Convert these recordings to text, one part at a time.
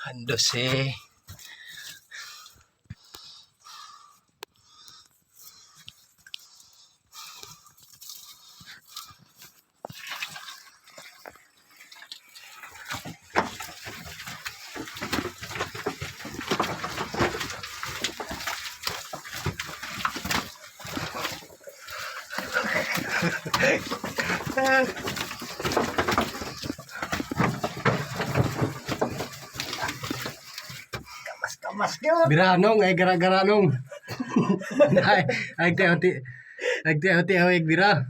Handos eh. Kamas yun. Biranong ay gara-garanong. Ay oti awig bira.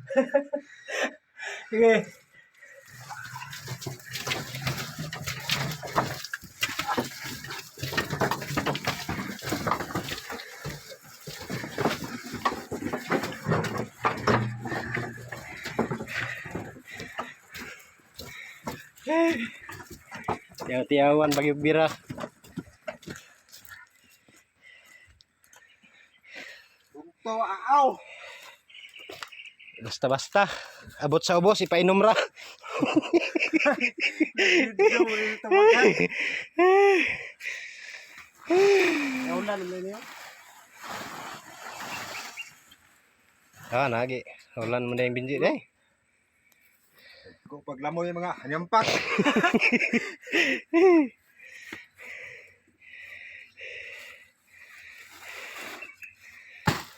Sige. Tiyaw-tiyawan bagi bira. Bunto aaw. Basta-basta. Abot sa ubos, ipainom ra. Dito mo rin tamagan. Naulan naman niya. Ah, nagi. Ulan mo na yung binji eh. Kung paglamo yung mga hanyampak.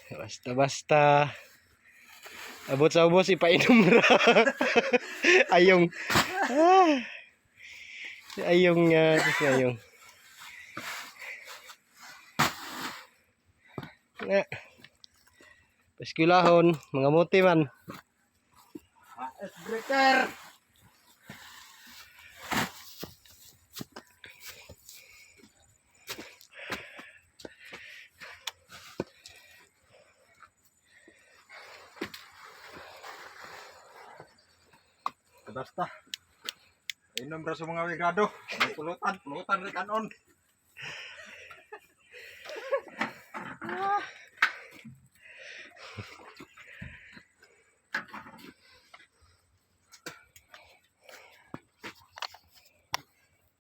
Basta-basta. Abot sa ubos, ipainom ra. Ayong. Ayong. Ayong. Paskilahon, mga muti man. Breaker. Basta. Inom ra sa mga wigado. May pulutan rin kanon.